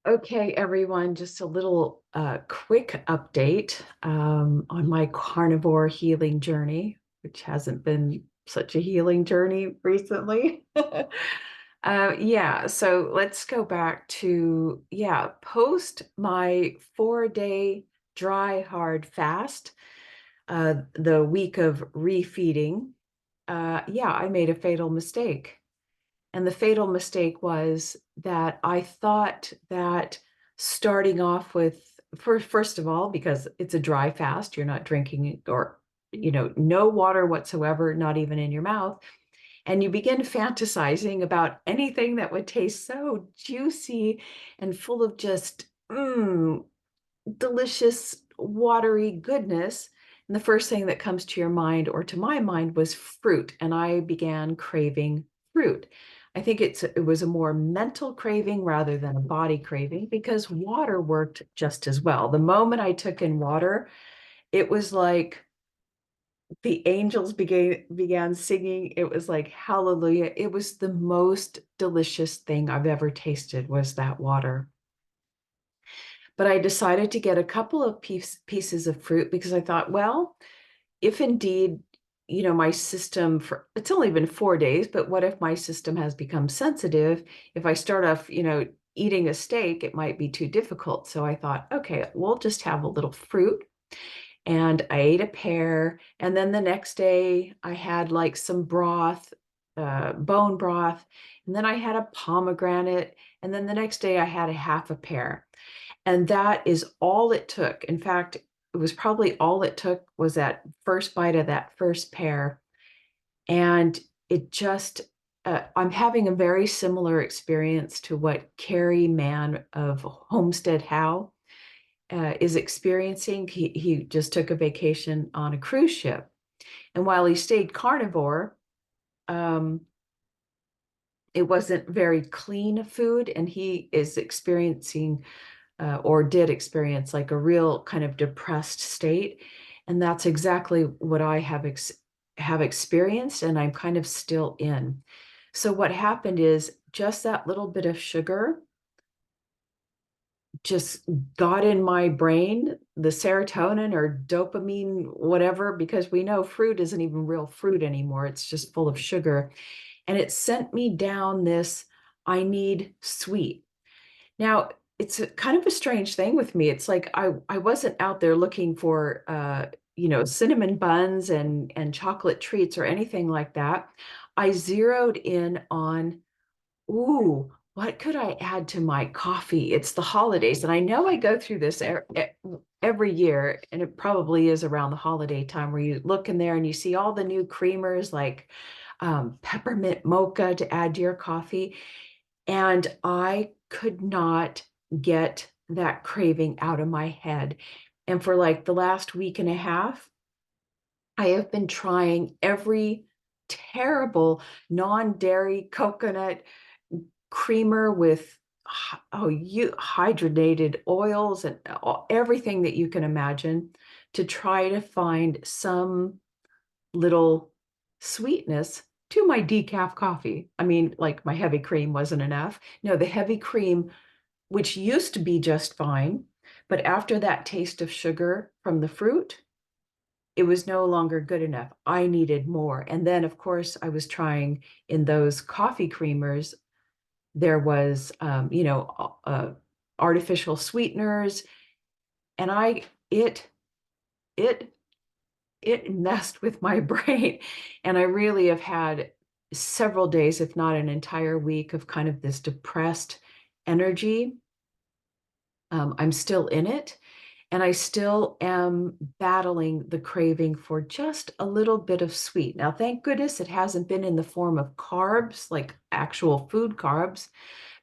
Okay, everyone, just a little quick update on my carnivore healing journey, which hasn't been such a healing journey recently. Yeah, so let's go back to, yeah, post my 4-day dry hard fast, the week of refeeding. Yeah, I made a fatal mistake. And the fatal mistake was that I thought that starting off with, first of all, because it's a dry fast, you're not drinking or, no water whatsoever, not even in your mouth. And you begin fantasizing about anything that would taste so juicy and full of just delicious, watery goodness. And the first thing that comes to your mind or to my mind was fruit. And I began craving fruit. I think it was a more mental craving rather than a body craving because water worked just as well. The moment I took in water, it was like the angels began singing. It was like hallelujah. It was the most delicious thing I've ever tasted was that water. But I decided to get a couple of pieces of fruit because I thought, well, if indeed, my system for it's only been 4 days, but what if my system has become sensitive? If I start off, eating a steak, it might be too difficult. So I thought, okay, we'll just have a little fruit. And I ate a pear. And then the next day, I had like some broth, bone broth. And then I had a pomegranate. And then the next day, I had a half a pear. And that is all it took. In fact, it was probably all it took was that first bite of that first pear. And it just, I'm having a very similar experience to what Carrie Mann of Homestead How is experiencing. He just took a vacation on a cruise ship. And while he stayed carnivore, um, it wasn't very clean food. And he is experiencing or did experience like a real kind of depressed state. And that's exactly what I have experienced and I'm kind of still in. So what happened is just that little bit of sugar just got in my brain, the serotonin or dopamine, whatever, because we know fruit isn't even real fruit anymore. It's just full of sugar. And it sent me down this, I need sweet. Now, it's kind of a strange thing with me. It's like I wasn't out there looking for cinnamon buns and chocolate treats or anything like that. I zeroed in on, ooh, what could I add to my coffee? It's the holidays, and I know I go through this every year, and it probably is around the holiday time where you look in there and you see all the new creamers like peppermint mocha to add to your coffee. And I could not get that craving out of my head. And for like the last week and a half, I have been trying every terrible non-dairy coconut creamer with you hydrogenated oils and everything that you can imagine to try to find some little sweetness to my decaf coffee. I mean, like my heavy cream wasn't enough. No, the heavy cream, which used to be just fine, but after that taste of sugar from the fruit, it was no longer good enough. I needed more. And then, of course, I was trying in those coffee creamers, there was, artificial sweeteners, and it it messed with my brain. And I really have had several days, if not an entire week, of kind of this depressed energy. I'm still in it, and I still am battling the craving for just a little bit of sweet. Now, thank goodness it hasn't been in the form of carbs, like actual food carbs,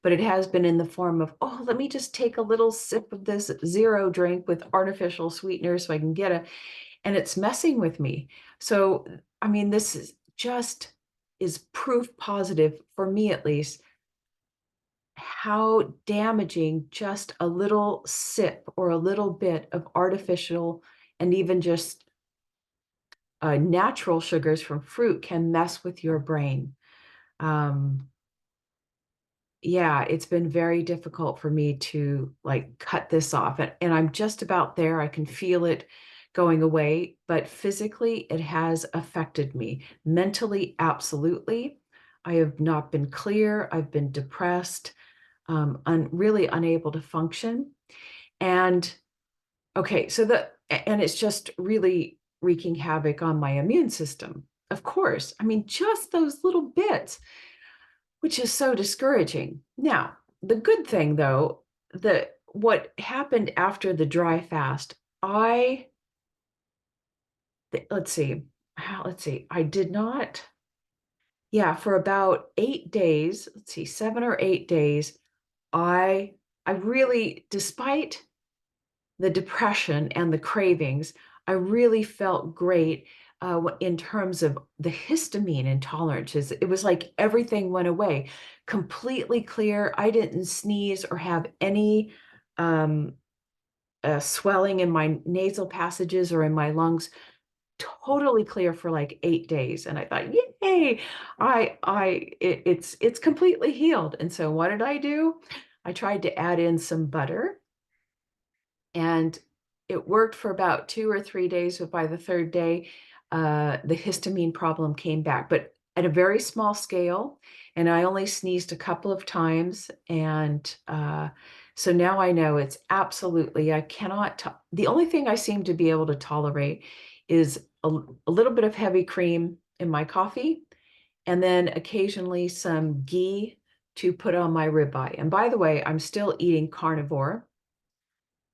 but it has been in the form of, oh, let me just take a little sip of this zero drink with artificial sweeteners so I can get a, and it's messing with me. So, I mean, this is just is proof positive for me at least how damaging just a little sip or a little bit of artificial and even just natural sugars from fruit can mess with your brain. Um, yeah, it's been very difficult for me to like cut this off. And I'm just about there. I can feel it going away, but physically it has affected me. Mentally, absolutely. I have not been clear. I've been depressed, really unable to function. And okay, and it's just really wreaking havoc on my immune system. Of course, I mean, just those little bits, which is so discouraging. Now, the good thing though, what happened after the dry fast, I let's see, I did not, yeah, for about 8 days, let's see, 7 or 8 days, I I really, despite the depression and the cravings, I really felt great in terms of the histamine intolerances. It was like everything went away, completely clear. I didn't sneeze or have any um, swelling in my nasal passages or in my lungs. Totally clear for like 8 days, and I thought, yay! It's completely healed. And so, what did I do? I tried to add in some butter, and it worked for about 2 or 3 days, but by the third day, the histamine problem came back, but at a very small scale. And I only sneezed a couple of times. And so now I know it's absolutely, I cannot, the only thing I seem to be able to tolerate is a little bit of heavy cream in my coffee, and then occasionally some ghee to put on my ribeye. And by the way, I'm still eating carnivore,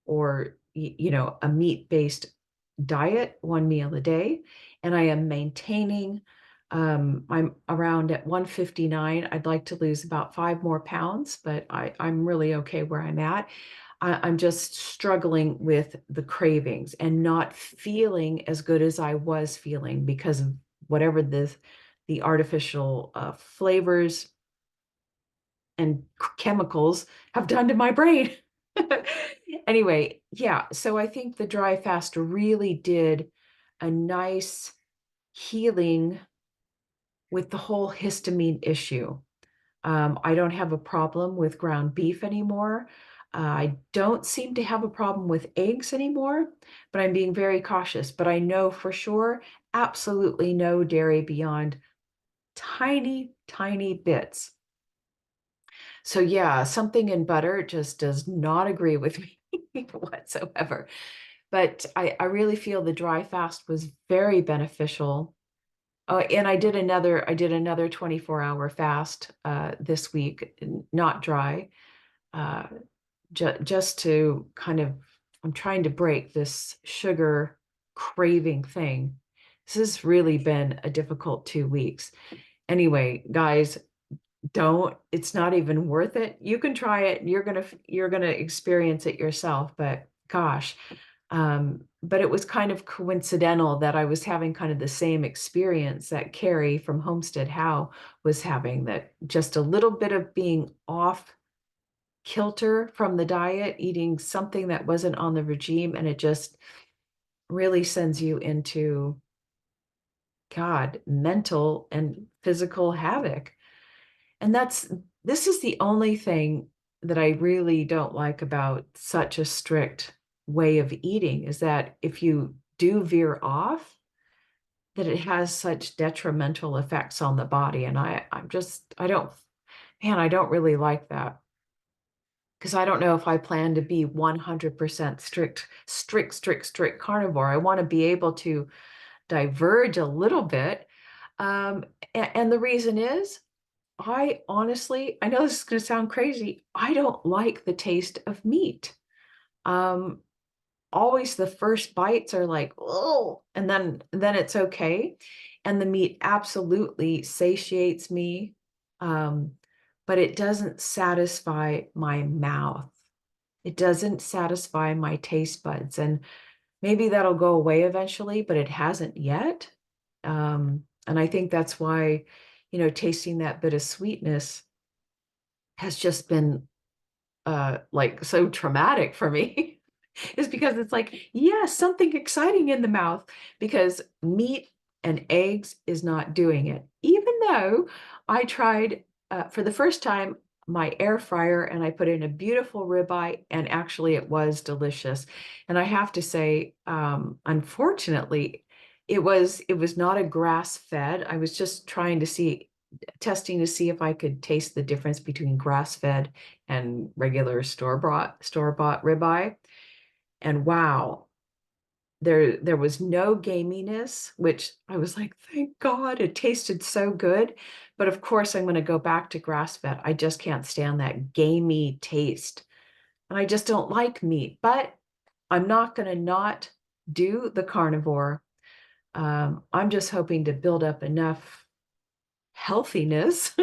or a meat-based diet, one meal a day, and I am maintaining. I'm around at 159. I'd like to lose about 5 more pounds, but I'm really okay where I'm at. I'm just struggling with the cravings and not feeling as good as I was feeling because of whatever the artificial flavors and chemicals have done to my brain. Anyway, yeah, so I think the dry fast really did a nice healing with the whole histamine issue. I don't have a problem with ground beef anymore. I don't seem to have a problem with eggs anymore, but I'm being very cautious. But I know for sure, absolutely no dairy beyond tiny, tiny bits. So yeah, something in butter just does not agree with me whatsoever. But I really feel the dry fast was very beneficial. And I did another 24-hour fast this week, not dry, uh, just to kind of, I'm trying to break this sugar craving thing. This has really been a difficult 2 weeks. Anyway, guys, don't, it's not even worth it. You can try it, you're gonna experience it yourself, but gosh. But it was kind of coincidental that I was having kind of the same experience that Carrie from Homestead How was having, that just a little bit of being off kilter from the diet, eating something that wasn't on the regime, and it just really sends you into, God, mental and physical havoc. And this is the only thing that I really don't like about such a strict way of eating, is that if you do veer off, that it has such detrimental effects on the body. And I don't, man, I don't really like that, because I don't know if I plan to be 100% strict carnivore. I want to be able to diverge a little bit. And the reason is, I honestly, I know this is going to sound crazy, I don't like the taste of meat. Um, Always the first bites are like, oh, and then it's okay. And the meat absolutely satiates me. Um, but it doesn't satisfy my mouth. It doesn't satisfy my taste buds. And maybe that'll go away eventually, but it hasn't yet. And I think that's why, tasting that bit of sweetness has just been like so traumatic for me. Is because it's like, yeah, something exciting in the mouth, because meat and eggs is not doing it. Even though I tried for the first time, my air fryer and I put in a beautiful ribeye, and actually it was delicious. And I have to say, unfortunately, it was not a grass fed. I was just trying to see, testing to see if I could taste the difference between grass fed and regular store bought ribeye. And wow, there was no gaminess, which I was like, thank God, it tasted so good. But of course, I'm going to go back to grass-fed. I just can't stand that gamey taste. And I just don't like meat, but I'm not going to not do the carnivore. I'm just hoping to build up enough healthiness.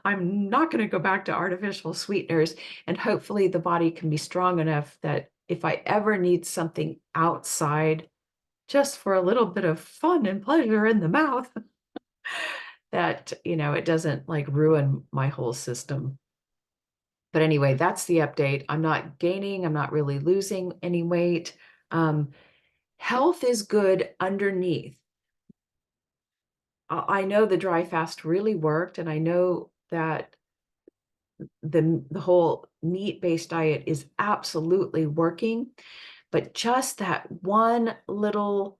I'm not going to go back to artificial sweeteners, and hopefully the body can be strong enough that if I ever need something outside just for a little bit of fun and pleasure in the mouth, that, it doesn't like ruin my whole system. But anyway, that's the update. I'm not gaining, I'm not really losing any weight. Um, Health is good underneath. I know the dry fast really worked, and I know that the whole meat-based diet is absolutely working, but just that one little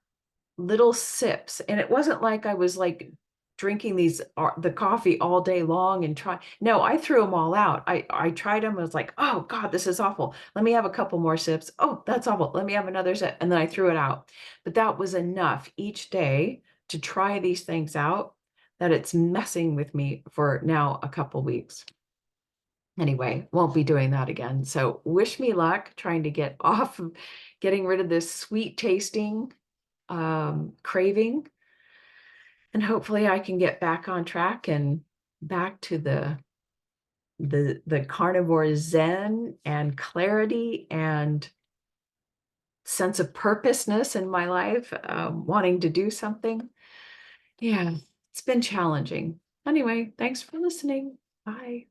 sips. And it wasn't like I was like drinking the coffee all day long and try. No, I threw them all out. I tried them. I was like, oh God, this is awful. Let me have a couple more sips. Oh, that's awful. Let me have another sip. And then I threw it out. But that was enough each day to try these things out, that it's messing with me for now a couple weeks. Anyway, won't be doing that again. So wish me luck trying to get off of getting rid of this sweet tasting craving. And hopefully I can get back on track and back to the carnivore zen and clarity and sense of purposeness in my life, wanting to do something. Yeah, it's been challenging. Anyway, thanks for listening. Bye.